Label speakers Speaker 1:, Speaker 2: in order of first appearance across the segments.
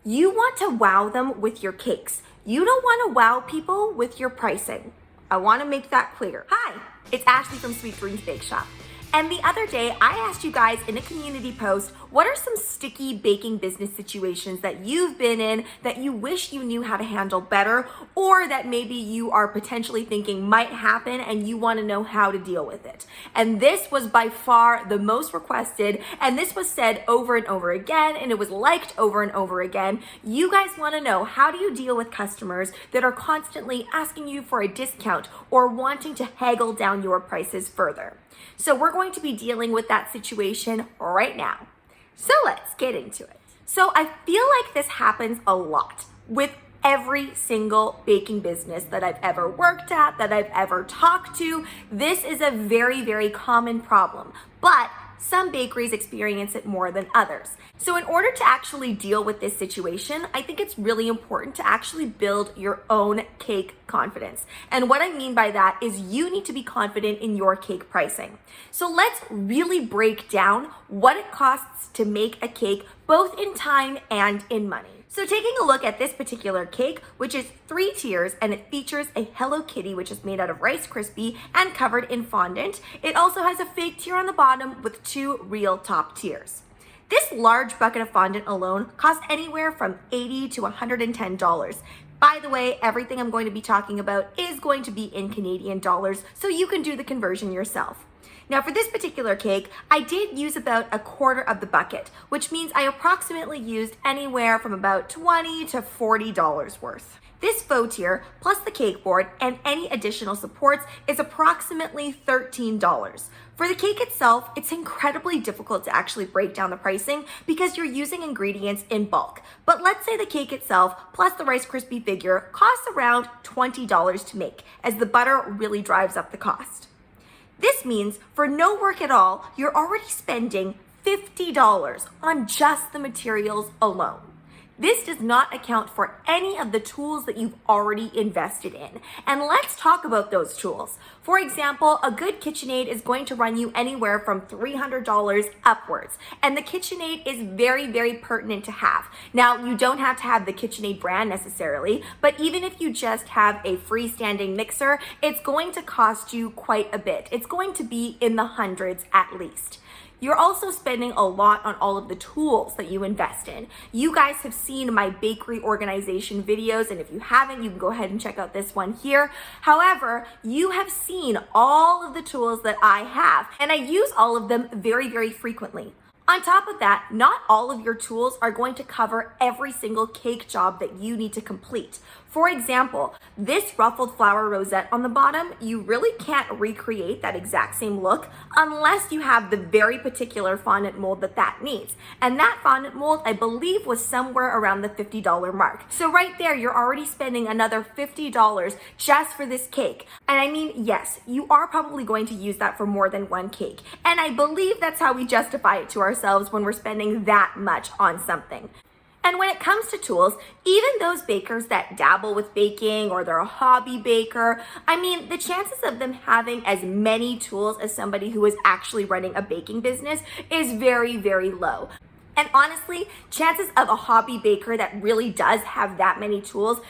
Speaker 1: You want to wow them with your cakes. You don't want to wow people with your pricing. I want to make that clear. Hi, it's Ashleigh from Sweet Dreams Bake Shop. And the other day, I asked you guys in a community post, what are some sticky baking business situations that you've been in that you wish you knew how to handle better, or that maybe you are potentially thinking might happen and you want to know how to deal with it? And this was by far the most requested, and this was said over and over again, and it was liked over and over again. You guys want to know, how do you deal with customers that are constantly asking you for a discount or wanting to haggle down your prices further? So we're going to be dealing with that situation right now. So let's get into it. So I feel like this happens a lot with every single baking business that I've ever worked at, that I've ever talked to. This is a very, very common problem, but some bakeries experience it more than others. So in order to actually deal with this situation, I think it's really important to actually build your own cake confidence. And what I mean by that is you need to be confident in your cake pricing. So let's really break down what it costs to make a cake, both in time and in money. So taking a look at this particular cake, which is 3 tiers, and it features a Hello Kitty, which is made out of Rice Krispie and covered in fondant. It also has a fake tier on the bottom with 2 real top tiers. This large bucket of fondant alone costs anywhere from $80 to $110. By the way, everything I'm going to be talking about is going to be in Canadian dollars, so you can do the conversion yourself. Now for this particular cake, I did use about 1/4 of the bucket, which means I approximately used anywhere from about $20 to $40 worth. This faux tier, plus the cake board and any additional supports, is approximately $13. For the cake itself, it's incredibly difficult to actually break down the pricing because you're using ingredients in bulk. But let's say the cake itself, plus the Rice Krispie figure, costs around $20 to make, as the butter really drives up the cost. This means for no work at all, you're already spending $50 on just the materials alone. This does not account for any of the tools that you've already invested in. And let's talk about those tools. For example, a good KitchenAid is going to run you anywhere from $300 upwards. And the KitchenAid is very, very pertinent to have. Now, you don't have to have the KitchenAid brand necessarily, but even if you just have a freestanding mixer, it's going to cost you quite a bit. It's going to be in the hundreds at least. You're also spending a lot on all of the tools that you invest in. You guys have seen my bakery organization videos, and if you haven't, you can go ahead and check out this one here. However, you have seen all of the tools that I have, and I use all of them very, very frequently. On top of that, not all of your tools are going to cover every single cake job that you need to complete. For example, this ruffled flower rosette on the bottom, you really can't recreate that exact same look unless you have the very particular fondant mold that needs. And that fondant mold, I believe, was somewhere around the $50 mark. So right there, you're already spending another $50 just for this cake. And I mean, yes, you are probably going to use that for more than one cake. And I believe that's how we justify it to ourselves when we're spending that much on something. And when it comes to tools, even those bakers that dabble with baking or they're a hobby baker, I mean, the chances of them having as many tools as somebody who is actually running a baking business is very, very low. And honestly, chances of a hobby baker that really does have that many tools,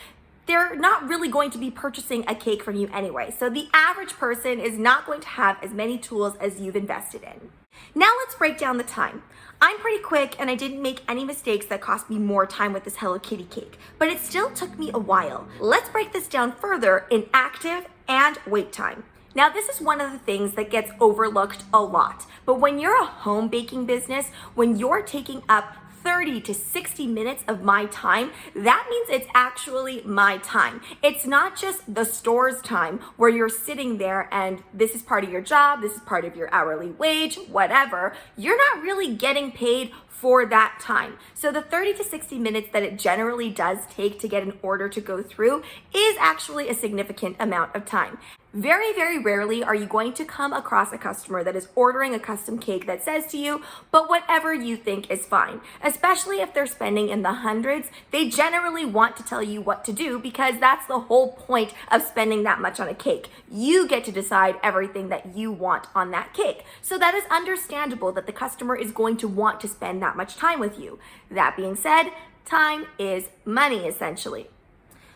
Speaker 1: they're not really going to be purchasing a cake from you anyway. So the average person is not going to have as many tools as you've invested in. Now let's break down the time. I'm pretty quick and I didn't make any mistakes that cost me more time with this Hello Kitty cake, but it still took me a while. Let's break this down further in active and wait time. Now, this is one of the things that gets overlooked a lot, but when you're a home baking business, when you're taking up 30 to 60 minutes of my time, that means it's actually my time. It's not just the store's time where you're sitting there and this is part of your job, this is part of your hourly wage, whatever. You're not really getting paid for that time. So the 30 to 60 minutes that it generally does take to get an order to go through is actually a significant amount of time. Very, very rarely are you going to come across a customer that is ordering a custom cake that says to you, but whatever you think is fine. Especially if they're spending in the hundreds, they generally want to tell you what to do because that's the whole point of spending that much on a cake. You get to decide everything that you want on that cake. So that is understandable that the customer is going to want to spend that much time with you. That being said, Time is money, essentially.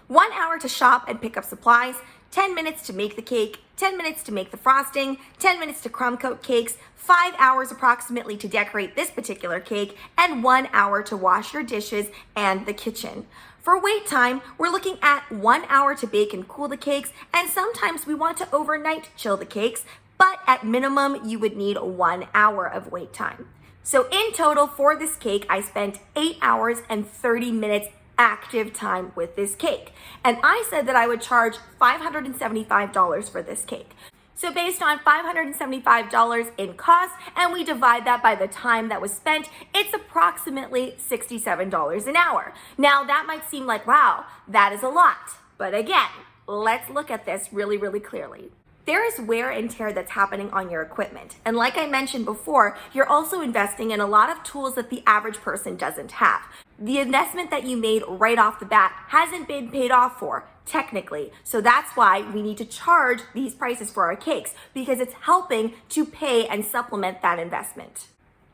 Speaker 1: 1 hour to shop and pick up supplies, 10 minutes to make the cake, 10 minutes to make the frosting, 10 minutes to crumb coat cakes, 5 hours approximately to decorate this particular cake, and 1 hour to wash your dishes and the kitchen. For wait time, we're looking at 1 hour to bake and cool the cakes, and sometimes we want to overnight chill the cakes, but at minimum, you would need 1 hour of wait time. So in total for this cake, I spent 8 hours and 30 minutes active time with this cake. And I said that I would charge $575 for this cake. So based on $575 in cost, and we divide that by the time that was spent, it's approximately $67 an hour. Now that might seem like, wow, that is a lot. But again, let's look at this really, really clearly. There is wear and tear that's happening on your equipment. And like I mentioned before, you're also investing in a lot of tools that the average person doesn't have. The investment that you made right off the bat hasn't been paid off for, technically. So that's why we need to charge these prices for our cakes, because it's helping to pay and supplement that investment.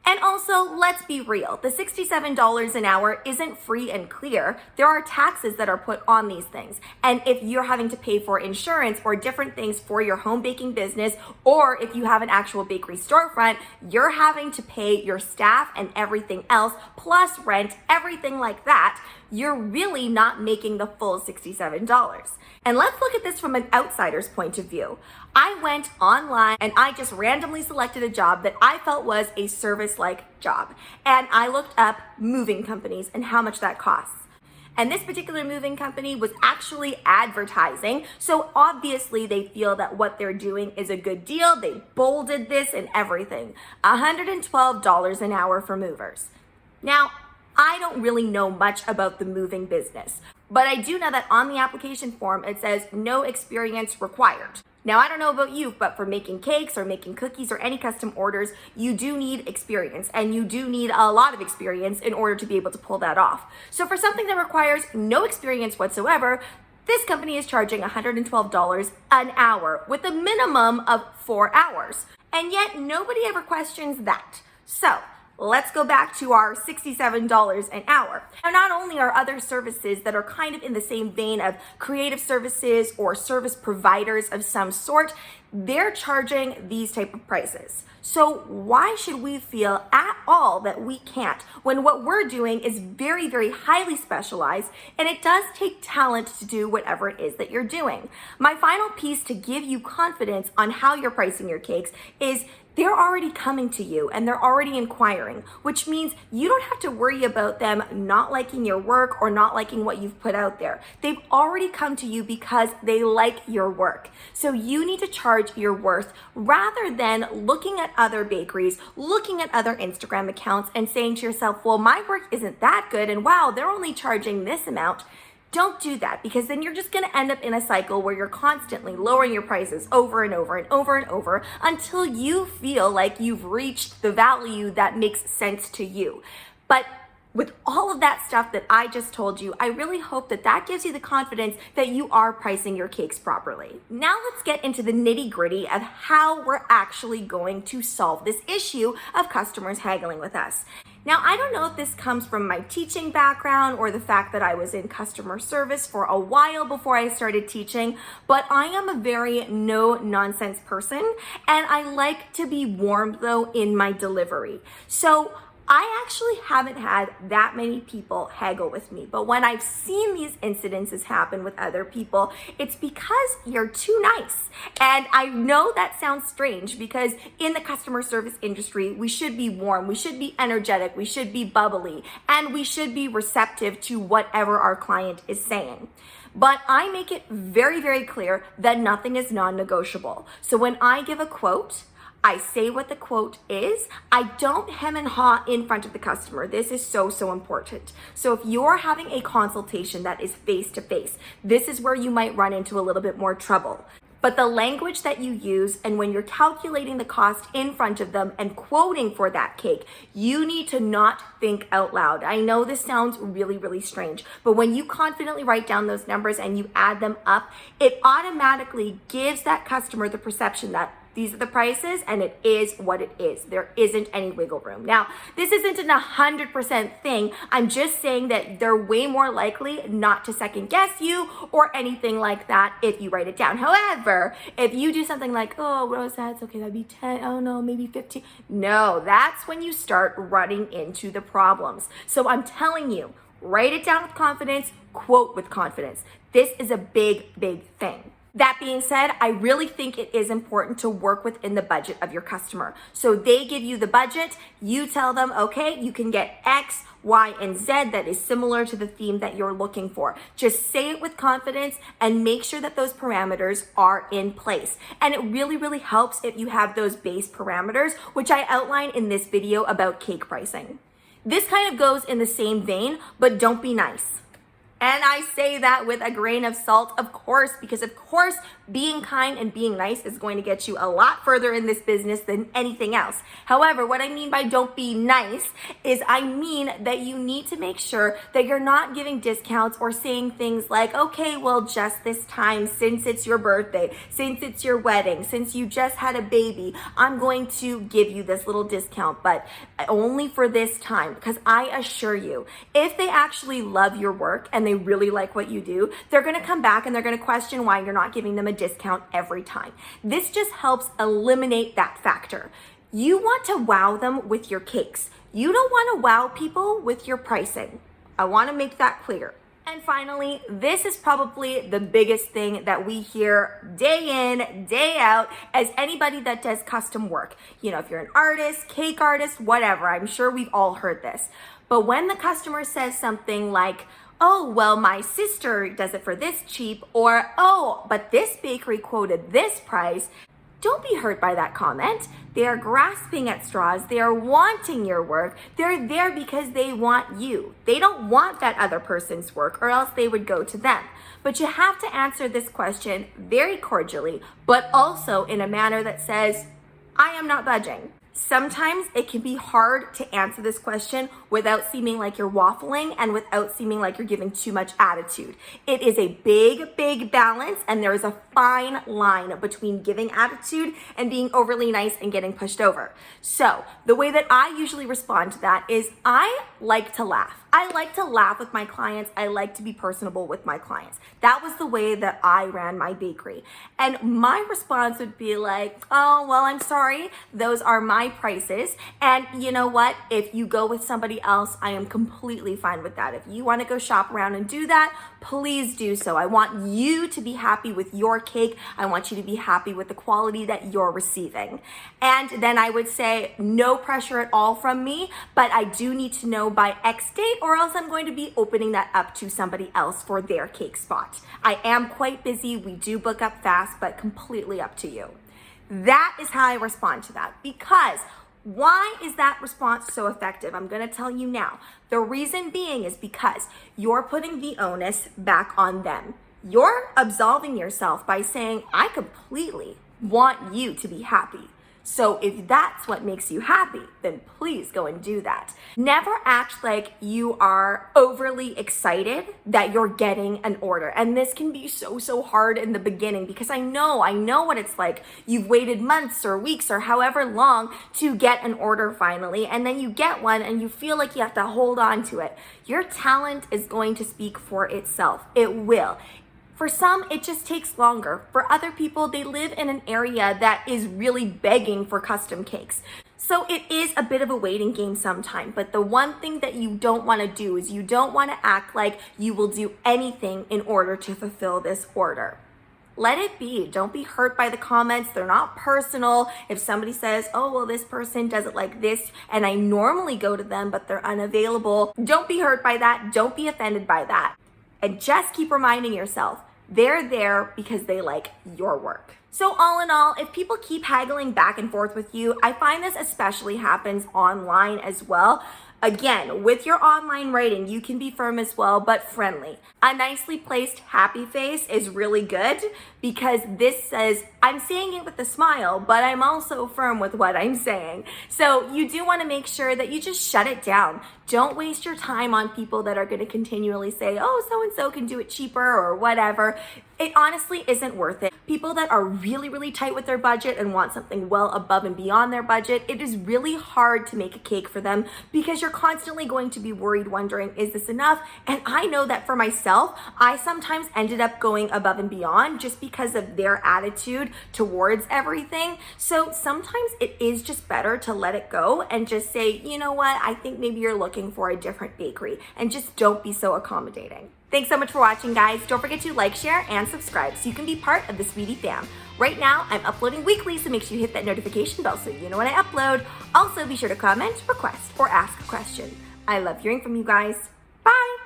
Speaker 1: And also, let's be real, the $67 an hour isn't free and clear. There are taxes that are put on these things. And if you're having to pay for insurance or different things for your home baking business, or if you have an actual bakery storefront, you're having to pay your staff and everything else, plus rent, everything like that. You're really not making the full $67. And let's look at this from an outsider's point of view. I went online and I just randomly selected a job that I felt was a service-like job. And I looked up moving companies and how much that costs. And this particular moving company was actually advertising. So obviously they feel that what they're doing is a good deal. They bolded this and everything. $112 an hour for movers. Now, I don't really know much about the moving business, but I do know that on the application form, it says no experience required. Now, I don't know about you, but for making cakes or making cookies or any custom orders, you do need experience, and you do need a lot of experience in order to be able to pull that off. So for something that requires no experience whatsoever, this company is charging $112 an hour with a minimum of 4 hours. And yet nobody ever questions that. So let's go back to our $67 an hour. Now, not only are other services that are kind of in the same vein of creative services or service providers of some sort, they're charging these type of prices. So why should we feel at all that we can't, when what we're doing is very, very highly specialized, and it does take talent to do whatever it is that you're doing? My final piece to give you confidence on how you're pricing your cakes is they're already coming to you and they're already inquiring, which means you don't have to worry about them not liking your work or not liking what you've put out there. They've already come to you because they like your work. So you need to charge your worth rather than looking at other bakeries, looking at other Instagram accounts and saying to yourself, well, my work isn't that good and wow, they're only charging this amount. Don't do that, because then you're just going to end up in a cycle where you're constantly lowering your prices over and over and over and over until you feel like you've reached the value that makes sense to you. But with all of that stuff that I just told you, I really hope that that gives you the confidence that you are pricing your cakes properly. Now let's get into the nitty-gritty of how we're actually going to solve this issue of customers haggling with us. Now, I don't know if this comes from my teaching background or the fact that I was in customer service for a while before I started teaching, but I am a very no-nonsense person, and I like to be warm, though, in my delivery. So I actually haven't had that many people haggle with me, but when I've seen these incidences happen with other people, it's because you're too nice. And I know that sounds strange because in the customer service industry, we should be warm, we should be energetic, we should be bubbly, and we should be receptive to whatever our client is saying. But I make it very, very clear that nothing is non-negotiable. So when I give a quote, I say what the quote is. I don't hem and haw in front of the customer. This is so, so important. So if you're having a consultation that is face-to-face, this is where you might run into a little bit more trouble. But the language that you use and when you're calculating the cost in front of them and quoting for that cake, you need to not think out loud. I know this sounds really, really strange, but when you confidently write down those numbers and you add them up, it automatically gives that customer the perception that, These are the prices and it is what it is. There isn't any wiggle room. Now, this isn't an 100% thing. I'm just saying that they're way more likely not to second guess you or anything like that if you write it down. However, if you do something like, oh, what was that? It's okay, that'd be 10. Oh no, maybe 15. No, that's when you start running into the problems. So I'm telling you, write it down with confidence, quote with confidence. This is a big, big thing. That being said, I really think it is important to work within the budget of your customer. So they give you the budget, you tell them, okay, you can get X, Y, and Z that is similar to the theme that you're looking for. Just say it with confidence and make sure that those parameters are in place. And it really, really helps if you have those base parameters, which I outline in this video about cake pricing. This kind of goes in the same vein, but don't be nice. And I say that with a grain of salt, of course, because of course, being kind and being nice is going to get you a lot further in this business than anything else. However, what I mean by don't be nice is I mean that you need to make sure that you're not giving discounts or saying things like, okay, well, just this time, since it's your birthday, since it's your wedding, since you just had a baby, I'm going to give you this little discount, but only for this time. Because I assure you, if they actually love your work and they really like what you do, they're going to come back and they're going to question why you're not giving them a discount every time. This just helps eliminate that factor. You want to wow them with your cakes. You don't want to wow people with your pricing. I want to make that clear. And finally, this is probably the biggest thing that we hear day in, day out as anybody that does custom work. You know, if you're an artist, cake artist, whatever, I'm sure we've all heard this. But when the customer says something like, oh, well, my sister does it for this cheap, or, oh, but this bakery quoted this price, don't be hurt by that comment. They are grasping at straws. They are wanting your work. They're there because they want you. They don't want that other person's work, or else they would go to them. But you have to answer this question very cordially, but also in a manner that says, I am not budging. Sometimes it can be hard to answer this question without seeming like you're waffling and without seeming like you're giving too much attitude. It is a big, big balance, and there is a fine line between giving attitude and being overly nice and getting pushed over. So the way that I usually respond to that is I like to laugh. I like to laugh with my clients. I like to be personable with my clients. That was the way that I ran my bakery. And my response would be like, oh, well, I'm sorry. Those are my prices. And you know what? If you go with somebody else, I am completely fine with that. If you want to go shop around and do that, please do so. I want you to be happy with your cake. I want you to be happy with the quality that you're receiving. And then I would say no pressure at all from me, but I do need to know by X date, or else I'm going to be opening that up to somebody else for their cake spot. I am quite busy. We do book up fast, but completely up to you. That is how I respond to that. Because why is that response so effective? I'm going to tell you now. The reason being is because you're putting the onus back on them. You're absolving yourself by saying, I completely want you to be happy. So if that's what makes you happy, then please go and do that. Never act like you are overly excited that you're getting an order. And this can be so hard in the beginning, because I know what it's like. You've waited months or weeks or however long to get an order finally, and then you get one and you feel like you have to hold on to it. Your talent is going to speak for itself. It will. For some, it just takes longer. For other people, they live in an area that is really begging for custom cakes. So it is a bit of a waiting game sometimes, but the one thing that you don't want to do is you don't want to act like you will do anything in order to fulfill this order. Let it be. Don't be hurt by the comments. They're not personal. If somebody says, oh, well, this person does it like this, and I normally go to them, but they're unavailable, don't be hurt by that. Don't be offended by that. And just keep reminding yourself, they're there because they like your work. So all in all, if people keep haggling back and forth with you, I find this especially happens online as well. Again, with your online writing, you can be firm as well, but friendly. A nicely placed happy face is really good, because this says, I'm saying it with a smile, but I'm also firm with what I'm saying. So you do want to make sure that you just shut it down. Don't waste your time on people that are going to continually say, oh, so-and-so can do it cheaper or whatever. It honestly isn't worth it. People that are really, really tight with their budget and want something well above and beyond their budget, it is really hard to make a cake for them because you're constantly going to be worried, wondering, is this enough? And I know that for myself, I sometimes ended up going above and beyond just because of their attitude towards everything. So sometimes it is just better to let it go and just say, you know what, I think maybe you're looking for a different bakery, and just don't be so accommodating. Thanks so much for watching, guys. Don't forget to like, share, and subscribe so you can be part of the Sweetie fam. Right now, I'm uploading weekly, so make sure you hit that notification bell so you know when I upload. Also, be sure to comment, request, or ask a question. I love hearing from you guys. Bye!